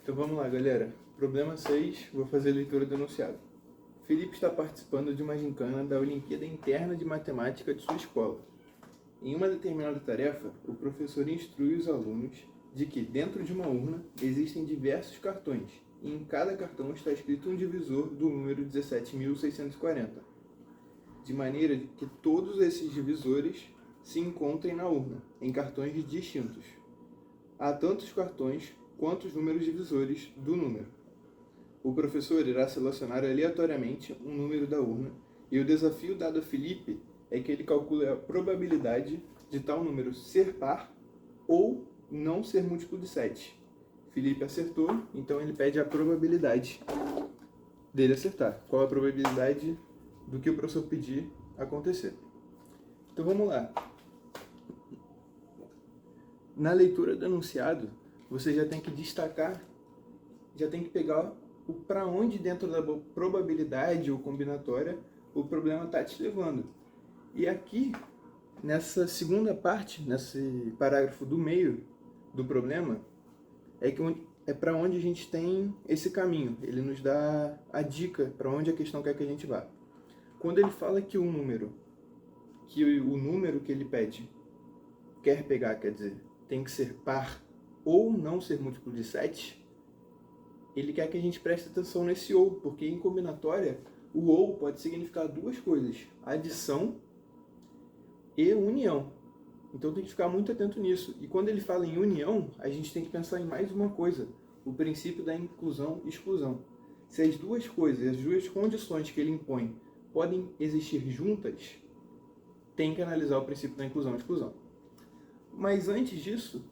Então vamos lá, galera. Problema 6, vou fazer a leitura do enunciado. Felipe está participando de uma gincana da Olimpíada Interna de Matemática de sua escola. Em uma determinada tarefa, o professor instrui os alunos de que, dentro de uma urna, existem diversos cartões, e em cada cartão está escrito um divisor do número 17.640, de maneira que todos esses divisores se encontrem na urna, em cartões distintos. Há tantos cartões quanto os números divisores do número. O professor irá selecionar aleatoriamente um número da urna, e o desafio dado a Felipe é que ele calcule a probabilidade de tal número ser par ou não ser múltiplo de 7. Felipe acertou, então ele pede a probabilidade dele acertar. Qual a probabilidade do que o professor pedir acontecer? Então vamos lá. Na leitura do enunciado, você já tem que destacar, já tem que pegar o para onde dentro da probabilidade ou combinatória o problema está te levando. E aqui, nessa segunda parte, nesse parágrafo do meio do problema, é para onde a gente tem esse caminho. Ele nos dá a dica para onde a questão quer que a gente vá. Quando ele fala que o número que ele pede, quer pegar, quer dizer, tem que ser par ou não ser múltiplo de 7, ele quer que a gente preste atenção nesse ou, porque em combinatória, o ou pode significar duas coisas, adição e união. Então tem que ficar muito atento nisso. E quando ele fala em união, a gente tem que pensar em mais uma coisa, o princípio da inclusão e exclusão. Se as duas coisas, as duas condições que ele impõe podem existir juntas, tem que analisar o princípio da inclusão e exclusão. Mas antes disso,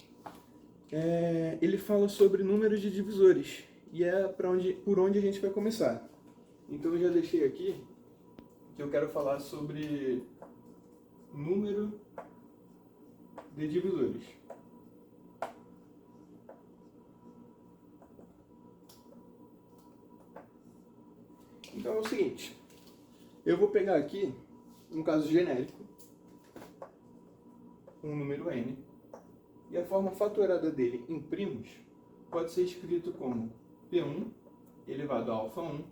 ele fala sobre números de divisores, e é por onde a gente vai começar. Então eu já deixei aqui que eu quero falar sobre número de divisores. Então é o seguinte, eu vou pegar aqui um caso genérico, um número n, e a forma fatorada dele em primos pode ser escrito como P1 elevado a alfa 1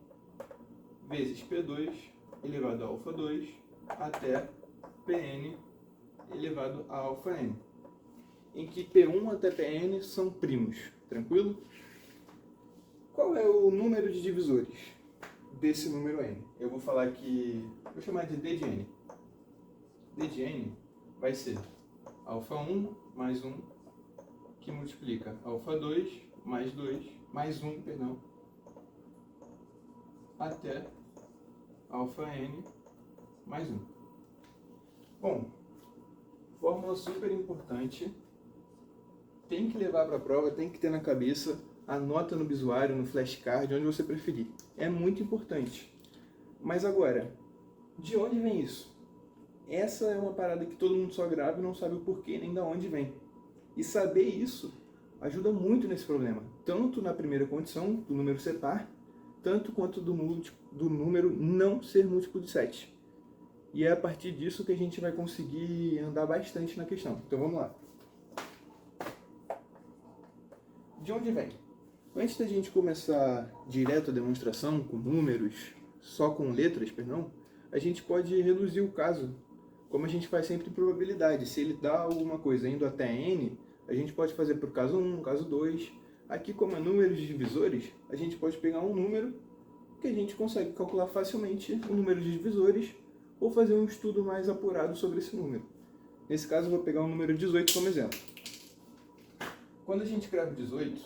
vezes P2 elevado a alfa 2 até Pn elevado a alfa n, em que P1 até Pn são primos, tranquilo? Qual é o número de divisores desse número n? Eu vou falar que, vou chamar de D de n. D de n vai ser alfa 1 mais 1, que multiplica alfa 2 mais 2, mais 1, perdão, até alfa n mais 1. Bom, fórmula super importante, tem que levar para a prova, tem que ter na cabeça, anota no bisuário, no flashcard, onde você preferir. É muito importante. Mas agora, de onde vem isso? Essa é uma parada que todo mundo só grava e não sabe o porquê nem de onde vem. E saber isso ajuda muito nesse problema, tanto na primeira condição, do número ser par, tanto quanto do número não ser múltiplo de 7. E é a partir disso que a gente vai conseguir andar bastante na questão. Então vamos lá. De onde vem? Antes da gente começar direto a demonstração com números, só com letras, perdão, a gente pode reduzir o caso, como a gente faz sempre em probabilidade. Se ele dá alguma coisa indo até n, a gente pode fazer por caso 1, caso 2. Aqui, como é números de divisores, a gente pode pegar um número que a gente consegue calcular facilmente o número de divisores ou fazer um estudo mais apurado sobre esse número. Nesse caso, eu vou pegar o número 18 como exemplo. Quando a gente escreve 18,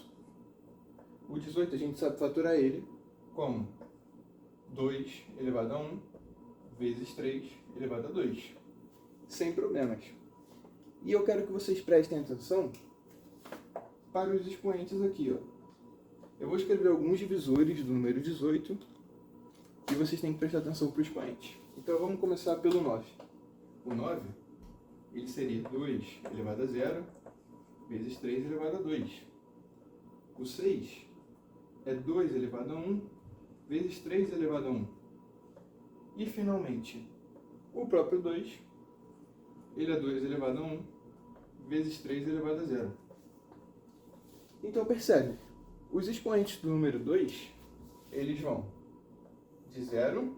o 18 a gente sabe fatorar ele como 2 elevado a 1 vezes 3 elevado a 2, sem problemas. E eu quero que vocês prestem atenção para os expoentes aqui, ó. Eu vou escrever alguns divisores do número 18 e vocês têm que prestar atenção para o expoente. Então vamos começar pelo 9. O 9, ele seria 2 elevado a 0 vezes 3 elevado a 2. O 6 é 2 elevado a 1 vezes 3 elevado a 1. E finalmente, o próprio 2, ele é 2 elevado a 1 vezes 3 elevado a 0. Então percebe, Os expoentes do número 2, eles vão de 0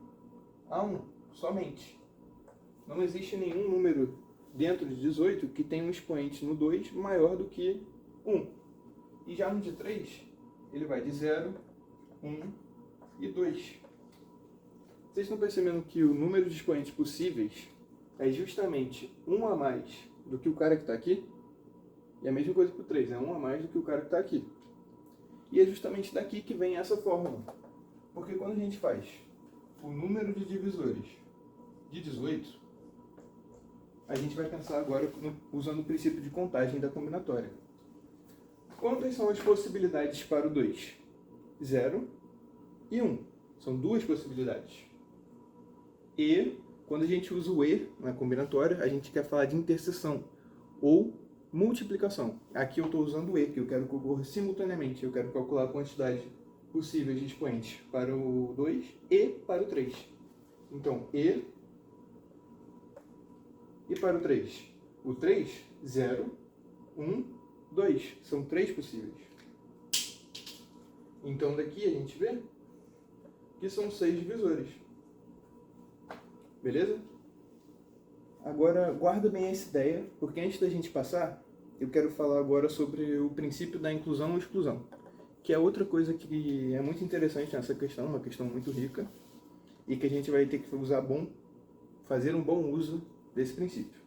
a 1, somente. Não existe nenhum número dentro de 18 que tenha um expoente no 2 maior do que 1. E já no de 3, ele vai de 0, 1 e 2. Vocês estão percebendo que o número de expoentes possíveis é justamente 1 a mais do que o cara que está aqui? E a mesma coisa para o 3, é 1 a mais do que o cara que está aqui. E é justamente daqui que vem essa fórmula. Porque quando a gente faz o número de divisores de 18, a gente vai pensar agora usando o princípio de contagem da combinatória. Quantas são as possibilidades para o 2? 0 e 1. São duas possibilidades. E, quando a gente usa o E na combinatória, a gente quer falar de interseção ou multiplicação. Aqui eu estou usando o E, que eu quero que ocorra simultaneamente. Eu quero calcular a quantidade possível de expoentes para o 2 e para o 3. Então, E para o 3. O 3, 0, 1, 2. São 3 possíveis. Então, daqui a gente vê que são 6 divisores. Beleza? Agora, guarda bem essa ideia, porque antes da gente passar, eu quero falar agora sobre o princípio da inclusão ou exclusão, que é outra coisa que é muito interessante nessa questão, uma questão muito rica, e que a gente vai ter que fazer um bom uso desse princípio.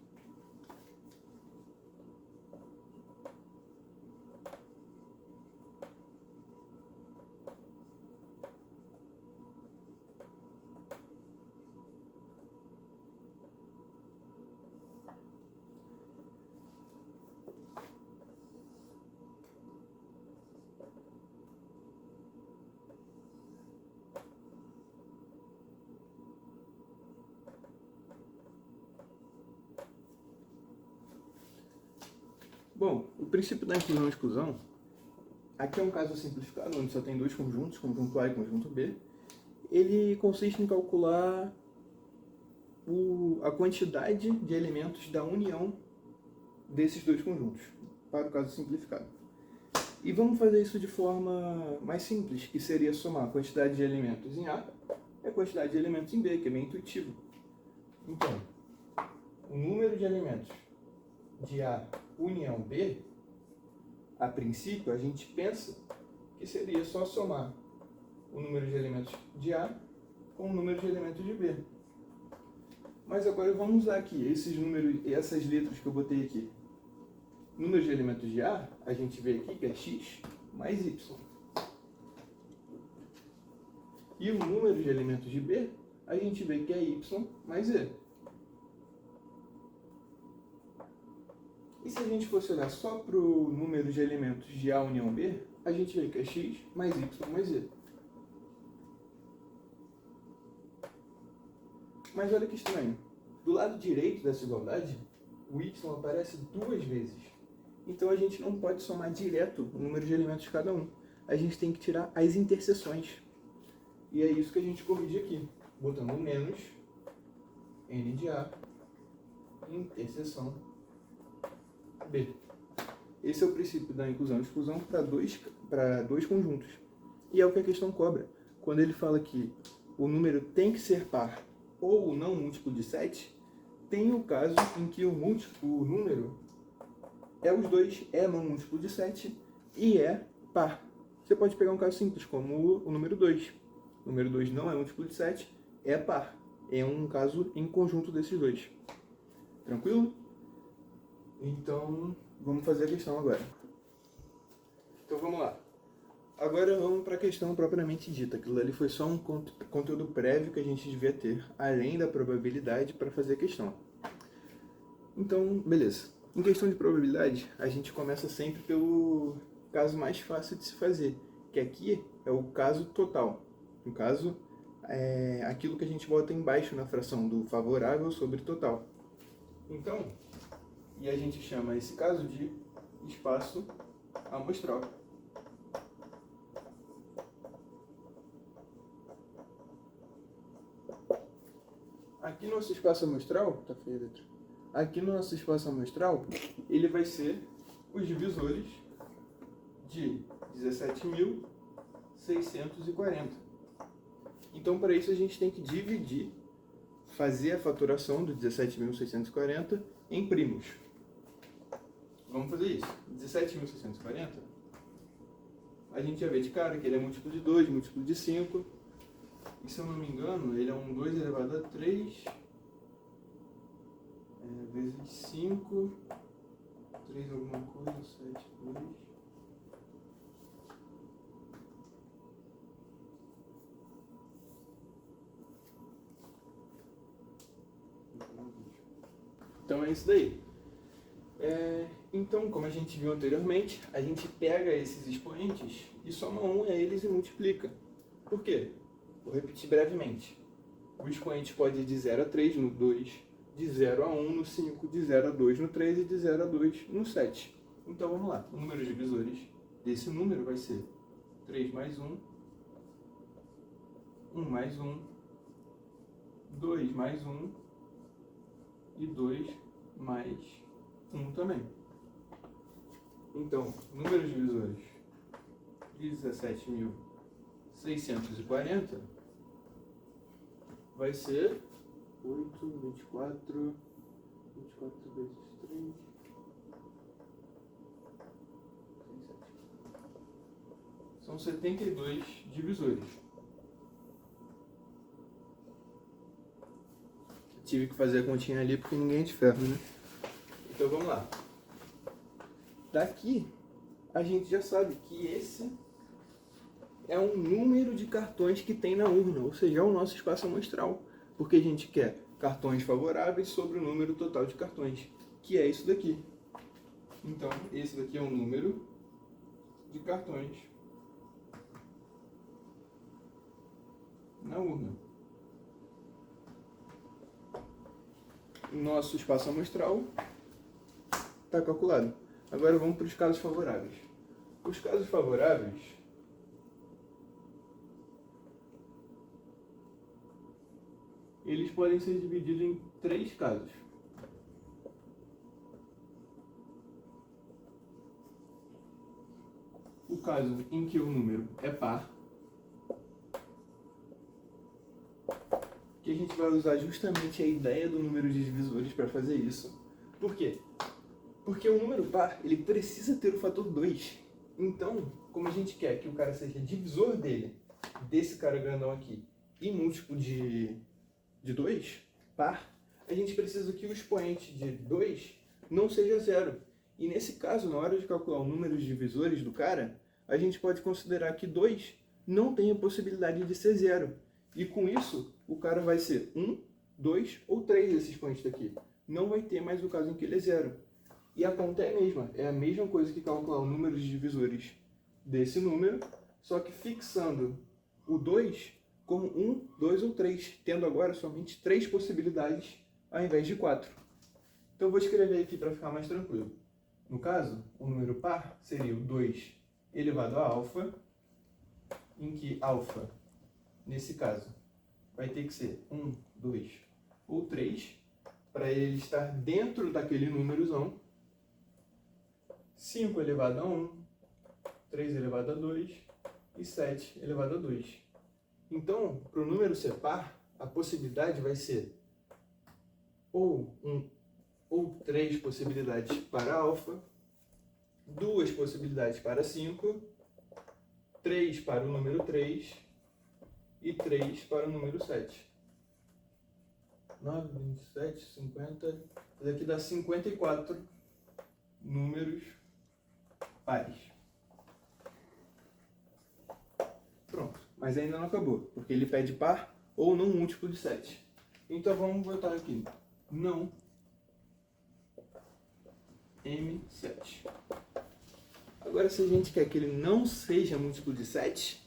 Bom, o princípio da inclusão e exclusão, aqui é um caso simplificado, onde só tem dois conjuntos, conjunto A e conjunto B. Ele consiste em calcular a quantidade de elementos da união desses dois conjuntos, para o caso simplificado. E vamos fazer isso de forma mais simples, que seria somar a quantidade de elementos em A e a quantidade de elementos em B, que é bem intuitivo. Então, o número de elementos de A união B, a princípio, a gente pensa que seria só somar o número de elementos de A com o número de elementos de B. Mas agora vamos usar aqui esses números, essas letras que eu botei aqui. Número de elementos de A, a gente vê aqui que é x mais y. E o número de elementos de B, a gente vê que é y mais z. E se a gente fosse olhar só para o número de elementos de A união B, a gente vê que é x mais y mais z. Mas olha que estranho. Do lado direito dessa igualdade, o y aparece duas vezes. Então a gente não pode somar direto o número de elementos de cada um. A gente tem que tirar as interseções. E é isso que a gente corrige aqui, botando menos n de A interseção B. Esse é o princípio da inclusão e exclusão para dois conjuntos. E é o que a questão cobra. Quando ele fala que o número tem que ser par ou não múltiplo de 7, tem o caso em que o número os dois, é não múltiplo de 7 e é par. Você pode pegar um caso simples, como o número 2. O número 2 não é múltiplo de 7, é par. É um caso em conjunto desses dois. Tranquilo? Então, vamos fazer a questão agora. Então, vamos lá. Agora vamos para a questão propriamente dita. Aquilo ali foi só um conteúdo prévio que a gente devia ter, além da probabilidade, para fazer a questão. Então, beleza. Em questão de probabilidade, a gente começa sempre pelo caso mais fácil de se fazer, que aqui é o caso total. No caso, é aquilo que a gente bota embaixo na fração do favorável sobre total. Então, e a gente chama esse caso de espaço amostral. Aqui no nosso espaço amostral, tá feia a letra. Aqui no nosso espaço amostral, ele vai ser os divisores de 17.640. Então, para isso, a gente tem que dividir, fazer a faturação do 17.640 em primos. Vamos fazer isso. 17.640, a gente já vê de cara que ele é múltiplo de 2, múltiplo de 5. E se eu não me engano, ele é um 2 elevado a 3 vezes 5, 3 alguma coisa, 7, 2. Então é isso daí. Então, como a gente viu anteriormente, a gente pega esses expoentes e soma um a eles e multiplica. Por quê? Vou repetir brevemente. O expoente pode ir de 0 a 3 no 2, de 0 a 1 no 5, de 0 a 2 no 3 e de 0 a 2 no 7. Então vamos lá. O número de divisores desse número vai ser 3 mais 1, 1 mais 1, 2 mais 1 e 2 mais 1 também. Então, número de divisores de 17.640 vai ser 8, 24 vezes 3, 37. São 72 divisores. Tive que fazer a continha ali porque ninguém é de ferro, né? Então vamos lá. Daqui, a gente já sabe que esse é um número de cartões que tem na urna, ou seja, é o nosso espaço amostral, porque a gente quer cartões favoráveis sobre o número total de cartões, que é isso daqui. Então, esse daqui é o número de cartões na urna. Nosso espaço amostral está calculado. Agora vamos para os casos favoráveis. Os casos favoráveis eles podem ser divididos em 3 casos. O caso em que o número é par, que a gente vai usar justamente a ideia do número de divisores para fazer isso. Por quê? Porque o número par, ele precisa ter o fator 2. Então, como a gente quer que o cara seja divisor dele, desse cara grandão aqui, e múltiplo de 2, par, a gente precisa que o expoente de 2 não seja 0. E nesse caso, na hora de calcular o número de divisores do cara, a gente pode considerar que 2 não tem a possibilidade de ser 0. E com isso, o cara vai ser 1, 2 ou 3 esse expoente daqui. Não vai ter mais o caso em que ele é 0. E a conta é a mesma. É a mesma coisa que calcular o número de divisores desse número, só que fixando o 2 como 1, 2 ou 3, tendo agora somente 3 possibilidades ao invés de 4. Então eu vou escrever aqui para ficar mais tranquilo. No caso, o número par seria o 2 elevado a alfa, em que alfa, nesse caso, vai ter que ser 1, 2 ou 3, para ele estar dentro daquele númerozão. 5 elevado a 1, 3 elevado a 2 e 7 elevado a 2. Então, para o número ser par, a possibilidade vai ser ou 1 ou 3 possibilidades para alfa, 2 possibilidades para 5, 3 para o número 3 e 3 para o número 7. 9, 27, 50, isso aqui dá 54 números pares. Pronto, mas ainda não acabou, porque ele pede par ou não múltiplo de 7. Então vamos botar aqui, não M7. Agora, se a gente quer que ele não seja múltiplo de 7,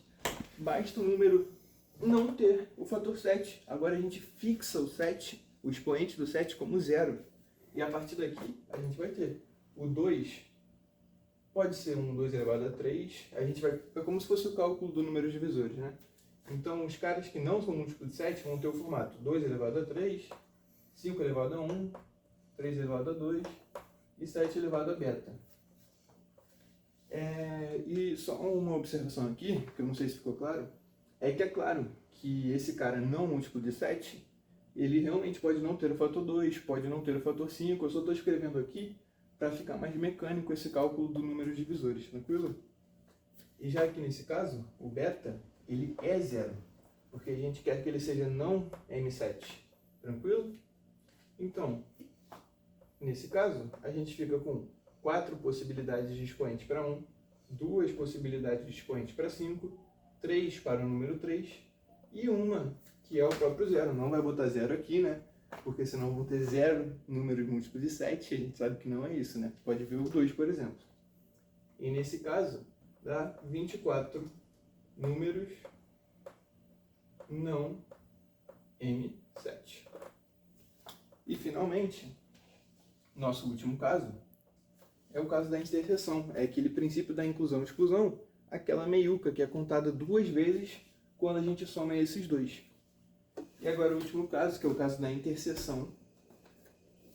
basta o número não ter o fator 7. Agora a gente fixa o 7, o expoente do 7 como 0. E a partir daqui a gente vai ter o 2, pode ser um 2 elevado a 3, a gente vai, é como se fosse o cálculo do número de divisores, né? Então os caras que não são múltiplo de 7 vão ter o formato 2 elevado a 3, 5 elevado a 1, 3 elevado a 2 e 7 elevado a beta. E só uma observação aqui, que eu não sei se ficou claro, é que é claro que esse cara não múltiplo de 7, ele realmente pode não ter o fator 2, pode não ter o fator 5, eu só estou escrevendo aqui para ficar mais mecânico esse cálculo do número de divisores, tranquilo? E já aqui nesse caso, o beta, ele é 0, porque a gente quer que ele seja não M7, tranquilo? Então, nesse caso, a gente fica com 4 possibilidades de expoente para 1, 2 possibilidades de expoente para 5, 3 para o número 3 e uma que é o próprio zero. Não vai botar zero aqui, né? Porque senão vão ter 0 números múltiplos de 7, a gente sabe que não é isso, né? Pode ver o 2, por exemplo. E nesse caso, dá 24 números não M7. E finalmente, nosso último caso é o caso da interseção. É aquele princípio da inclusão e exclusão, aquela meiuca que é contada 2 vezes quando a gente soma esses dois. E agora o último caso, que é o caso da interseção.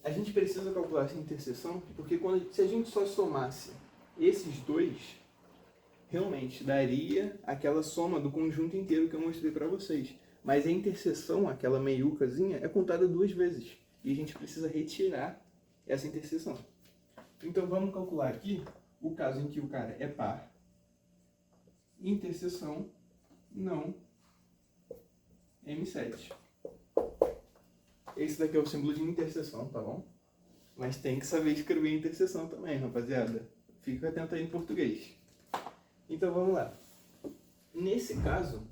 A gente precisa calcular essa interseção porque se a gente só somasse esses dois, realmente daria aquela soma do conjunto inteiro que eu mostrei para vocês. Mas a interseção, aquela meiucazinha, é contada 2 vezes. E a gente precisa retirar essa interseção. Então vamos calcular aqui o caso em que o cara é par, interseção não M7. Esse daqui é o símbolo de interseção, tá bom? Mas tem que saber escrever interseção também, rapaziada. Fica atento aí em português. Então vamos lá. Nesse caso,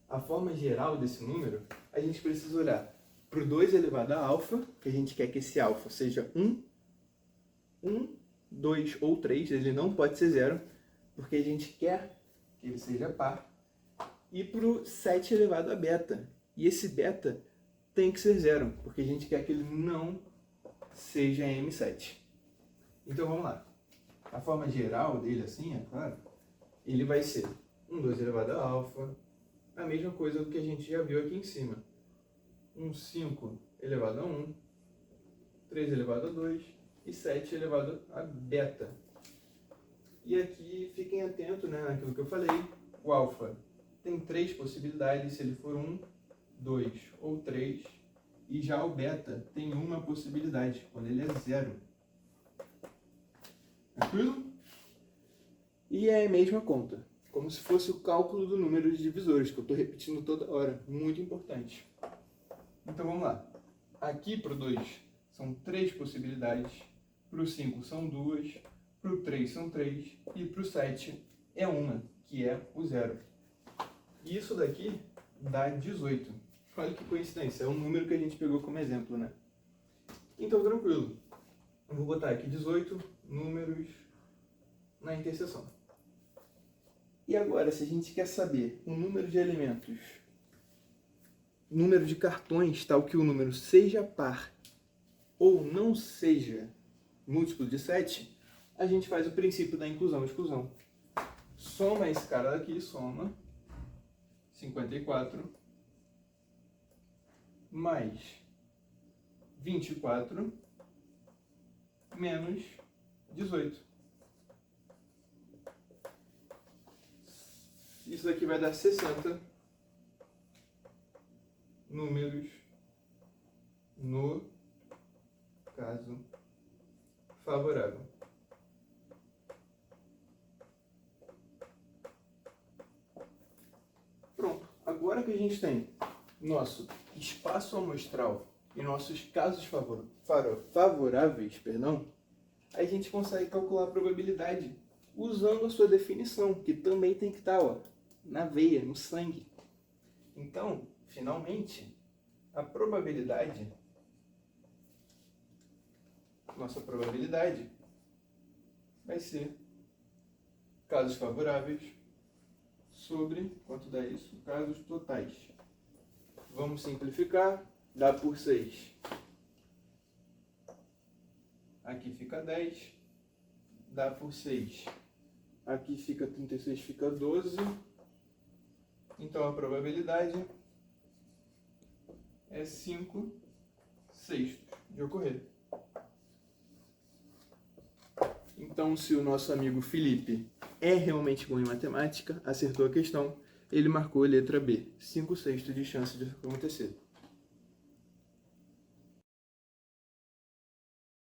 a forma geral desse número, a gente precisa olhar para o 2 elevado a alfa, que a gente quer que esse alfa seja 1, 2 ou 3, ele não pode ser 0, porque a gente quer que ele seja par, e para o 7 elevado a beta. E esse beta tem que ser 0, porque a gente quer que ele não seja M7. Então vamos lá. A forma geral dele, assim, é claro, ele vai ser 2 elevado a alfa, a mesma coisa do que a gente já viu aqui em cima. 5 elevado a 1, 3 elevado a 2 e 7 elevado a beta. E aqui fiquem atentos, né, naquilo que eu falei. O alfa tem 3 possibilidades, se ele for 1, 2 ou 3. E já o beta tem uma possibilidade, quando ele é 0. Tranquilo? E é a mesma conta, como se fosse o cálculo do número de divisores, que eu estou repetindo toda hora, muito importante. Então vamos lá. Aqui para o 2 são 3 possibilidades, para o 5 são 2, para o 3 são 3 e para o 7 é uma, que é o 0. E isso daqui dá 18. Olha que coincidência, é um número que a gente pegou como exemplo, né? Então tranquilo. Eu vou botar aqui 18 números na interseção. E agora, se a gente quer saber o número de elementos, número de cartões, tal que o número seja par ou não seja múltiplo de 7, a gente faz o princípio da inclusão e exclusão. Soma esse cara daqui, soma 54 mais 24 menos 18. Isso daqui vai dar 60 números no caso favorável. Pronto. Agora que a gente tem nosso espaço amostral e nossos casos favoráveis, a gente consegue calcular a probabilidade usando a sua definição, que também tem que estar, ó, na veia, no sangue. Então, finalmente, a probabilidade, nossa probabilidade, vai ser casos favoráveis sobre, quanto dá isso? Casos totais. Vamos simplificar, dá por 6. Aqui fica 10, dá por 6. Aqui fica 36, fica 12. Então a probabilidade é 5/6 de ocorrer. Então, se o nosso amigo Felipe é realmente bom em matemática, acertou a questão, ele marcou a letra B, 5/6 de chance de acontecer.